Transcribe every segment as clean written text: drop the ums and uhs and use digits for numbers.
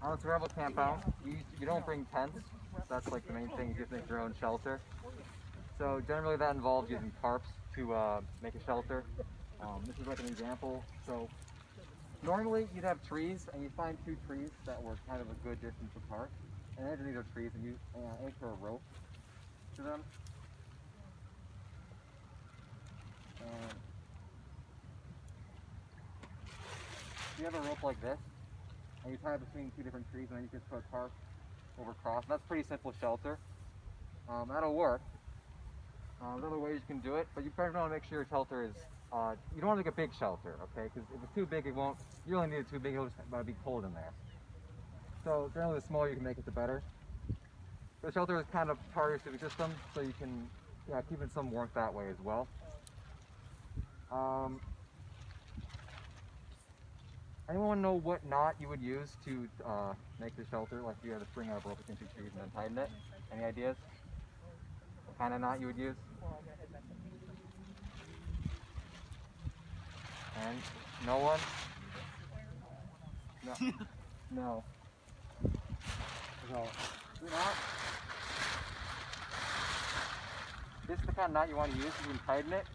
On a survival campout, you don't bring tents. That's like the main thing. You just make your own shelter. So generally that involves using tarps to make a shelter. This is like an example. So normally you'd have trees, and you find two trees that were kind of a good distance apart. And underneath these are trees, and you anchor a rope to them. And you have a rope like this, and you tie it between two different trees, and then you just put a tarp over across. That's a pretty simple shelter. That'll work. There's other ways you can do it, but you probably want to make sure your shelter is, you don't want to make a big shelter, okay? Because if it's too big, it won't, you really need it too big, it'll just be cold in there. So generally the smaller you can make it, the better. The shelter is kind of part of your civic system, so you can keep in some warmth that way as well. Anyone know what knot you would use to make the shelter? Like if you had to string up a rope between two trees and then tighten it? Any ideas? What kind of knot you would use? And no one? No. No. So, knot. This is the kind of knot you want to use. You can tighten it.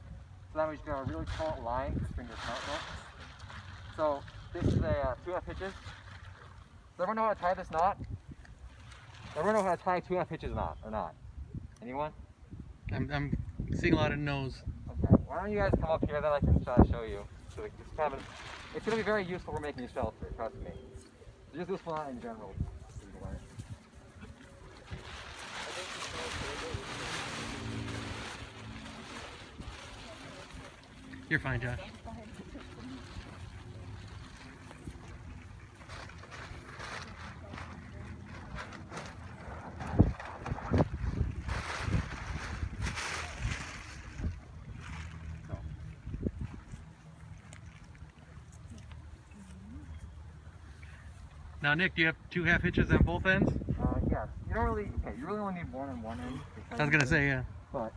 So that means you've got a really taut line to string your knot rope. So this is a 2F hitches. Does everyone know how to tie this knot? Does everyone know how to tie 2F hitches knot or not? Anyone? I'm seeing a lot of no's. Okay. Why don't you guys come up here, then I can try to show you. So it's kind of, it's going to be very useful for making a shelter, trust me. It's just useful knot in general. You're fine, Josh. Now, Nick, do you have 2 half hitches on both ends? Yeah. You don't really, okay, you really only need one on one end. I was going to say, yeah. But,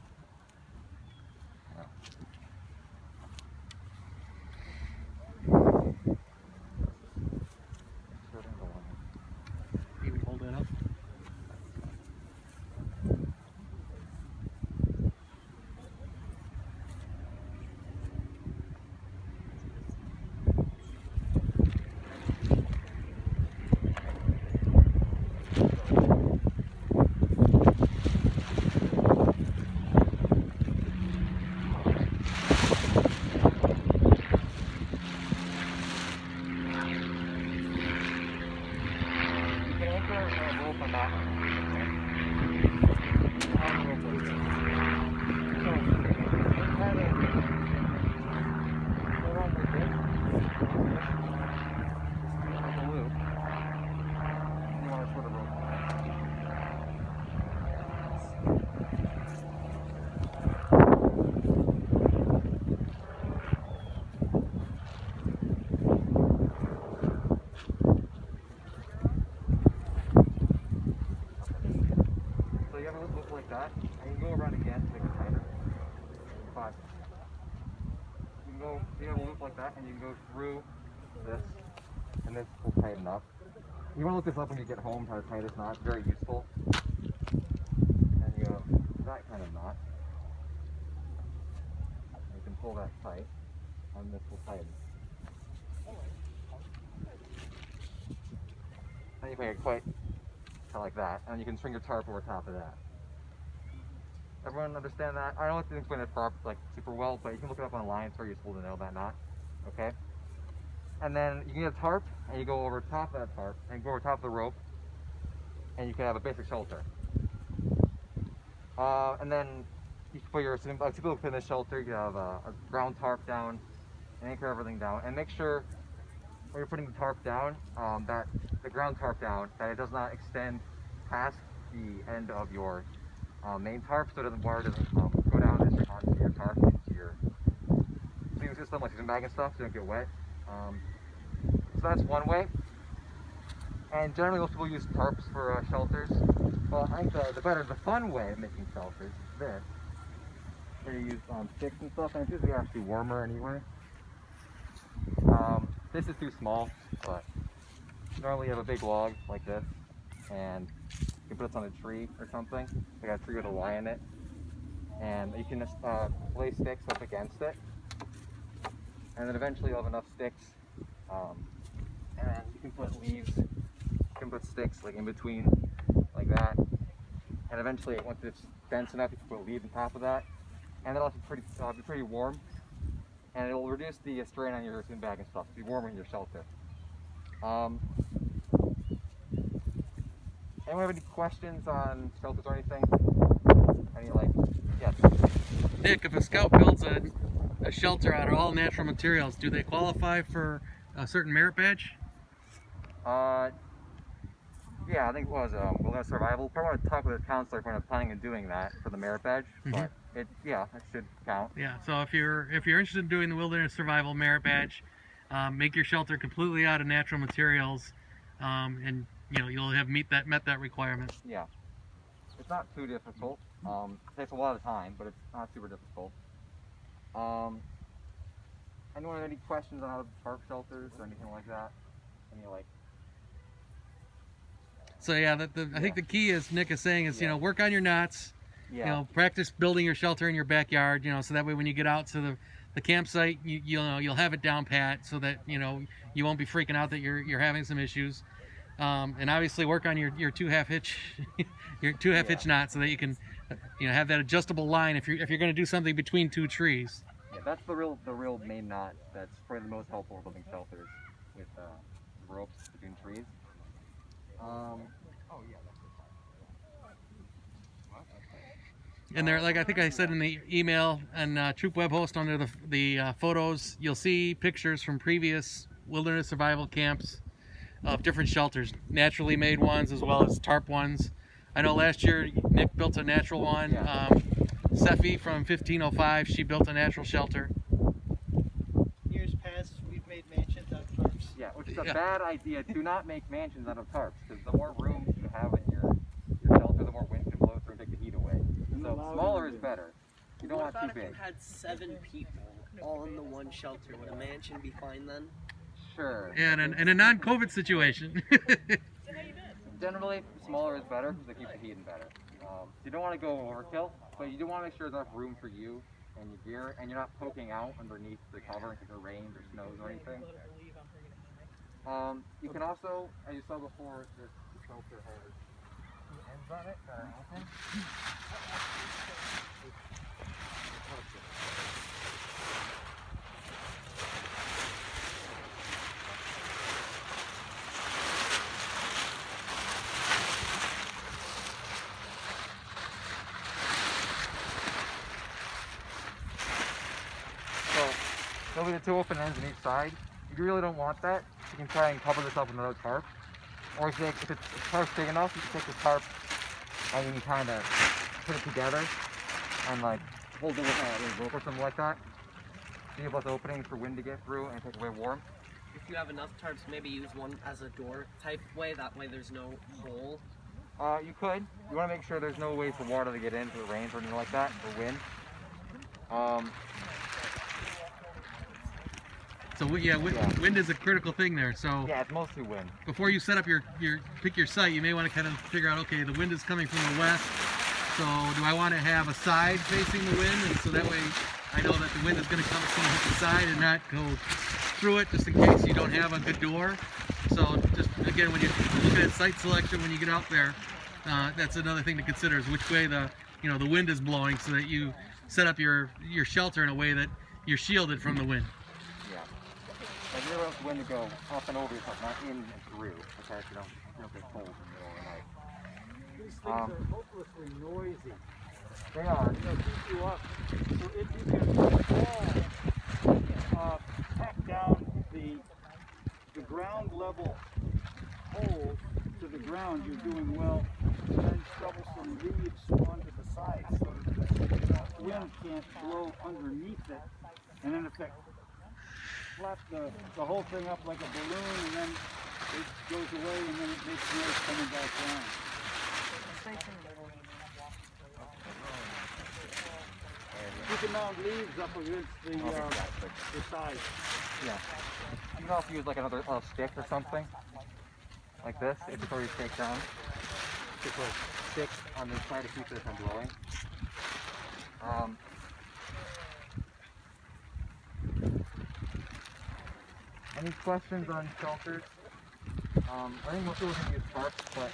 You can hold it up. like that, and you can go around again to make it tighter. 5. You can go, you have a loop like that, and you can go through this, and this will tighten up. You want to look this up when you get home, how to tie this knot. It's very useful. And you have that kind of knot. And you can pull that tight, and this will tighten. And you make it quite kind of like that, and you can string your tarp over top of that. Everyone understand that? I don't have to explain it like super well, but you can look it up online. It's very useful to know that knot. Okay? And then you can get a tarp, and you go over top of that tarp, and go over top of the rope, and you can have a basic shelter. And then you can put your typical fitness shelter. You can have a ground tarp down, and anchor everything down, and make sure when you're putting the tarp down, that the ground tarp down, that it does not extend past the end of your main tarp, so the water doesn't go down onto your tarp, into your cleaning system, like using bag and stuff, so you don't get wet. So that's one way. And generally most people use tarps for shelters. Well, I think the fun way of making shelters is this. Where you use sticks and stuff, and it's usually actually warmer anyway. This is too small, but normally you have a big log like this, and you can put this on a tree or something, like a tree with a Y in it, and you can just lay sticks up against it, and then eventually you'll have enough sticks, and then you can put leaves, you can put sticks like in between, like that, and eventually once it's dense enough, you can put a leaf on top of that, and it'll be pretty warm, and it'll reduce the strain on your swim bag and stuff. It'll be warmer in your shelter. Anyone have any questions on shelters or anything? Yes. Nick, if a scout builds a shelter out of all natural materials, do they qualify for a certain merit badge? Yeah, I think it was Wilderness Survival. Probably want to talk with the counselor if we're planning on doing that for the merit badge, but it should count. Yeah, so if you're interested in doing the Wilderness Survival merit badge, make your shelter completely out of natural materials, and you'll have met that requirement. Yeah, it's not too difficult. It takes a lot of time, but it's not super difficult. Anyone have any questions on how to tarp shelters or anything like that? So yeah, I think the key is Nick is saying is work on your knots. Yeah. Practice building your shelter in your backyard. So that way when you get out to the campsite, you'll have it down pat, so that you won't be freaking out that you're having some issues. And obviously work on your 2.5 hitch your 2.5 hitch knot, so that you can have that adjustable line if you're going to do something between two trees. Yeah, that's the real main knot. That's probably the most helpful for building shelters, with ropes between trees. And there, like I think I said in the email and Troop Web Host, under the photos, you'll see pictures from previous wilderness survival camps of different shelters, naturally made ones as well as tarp ones. I know last year Nick built a natural one. Yeah. Seffi from 1505, she built a natural shelter. Years past, we've made mansions out of tarps. Yeah, which is a bad idea. Do not make mansions out of tarps, because the more room you have in your shelter, the more wind can blow through and take the heat away. So smaller is better. You don't want too big. If you had 7 people all in the one shelter, would a mansion be fine then? Sure. And in a non-COVID situation. Generally, smaller is better because they keep the heat in better. You don't want to go overkill, but you do want to make sure there's enough room for you and your gear, and you're not poking out underneath the cover if it rains or snows or anything. You can also, as you saw before, this shelter has two ends on it that are open. There'll be the two open ends on each side. If you really don't want that, you can try and cover this up with another tarp. Or if the tarp's big enough, you can take the tarp and you can kind of put it together and like hold it with a rope or something like that. So you have less openings for wind to get through and take away warm. If you have enough tarps, maybe use one as a door type way. That way there's no hole. You could. You want to make sure there's no way for water to get in if it rains or anything like that, or wind. So wind is a critical thing there. So yeah, it's mostly wind. Before you set up pick your site, you may want to kind of figure out, okay, the wind is coming from the west. So do I want to have a side facing the wind, and so that way I know that the wind is going to hit the side and not go through it, just in case you don't have a good door. So just again, when you're looking at site selection, when you get out there, that's another thing to consider, is which way the wind is blowing, so that you set up your shelter in a way that you're shielded from the wind. Like you want the wind to go up and over yourself, not in and through, okay, so you don't get cold in the middle of the night. These things are hopelessly noisy. They are. They'll keep you up. So if you can all pack down the ground level holes to the ground, you're doing well. And then shovel some leaves onto the sides so that the wind can't blow underneath it, and in effect flap the whole thing up like a balloon, and then it goes away, and then it makes noise coming back down. You can mount leaves up against the sides. Yeah. You can also use like another stick or something. like this, if it's already staked down. To put sticks on this side to keep it from blowing. Any questions on shelters? I think most people can use tarps, but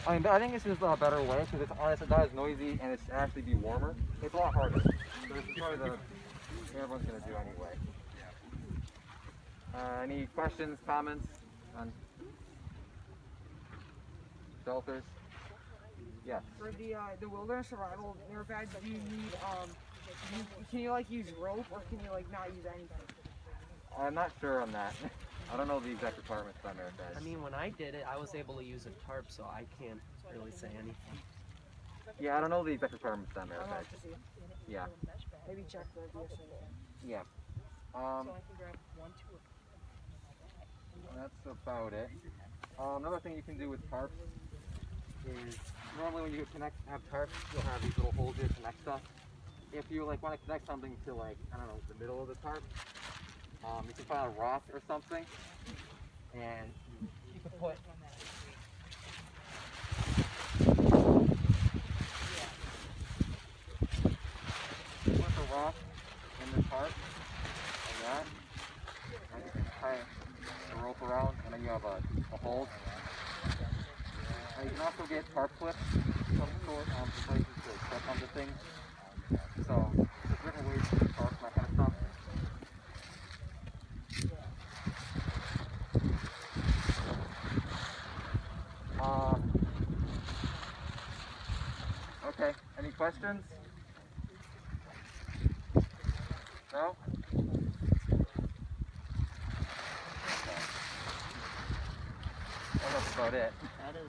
I think this is a better way because it's honest, it's not as noisy, and it's actually be warmer. It's a lot harder. So this is probably the everyone's gonna do anyway. Any questions, comments on shelters? Yes. For the wilderness survival air bags, do you need can you like use rope or can you like not use anything? I'm not sure on that. I don't know the exact requirements on air bags. I mean, when I did it, I was able to use a tarp, so I can't really say anything. Yeah, I don't know the exact requirements on air I'll bags. have to see. Yeah. Maybe check the DSA. Yeah. So I can grab 1, 2. That's about it. Another thing you can do with tarps is normally when you have tarps, you'll have these little holes here to connect stuff. If you like want to connect something to like, I don't know, the middle of the tarp, you can find a rock or something, and you can put a rock in the tarp, like that, and you can tie the rope around, and then you have a hold. You can also get tarp clips of some sort for places to step onto things. So there's different ways to use tarps and that kind of stuff. Okay, any questions? No? Okay. Well, that's about it.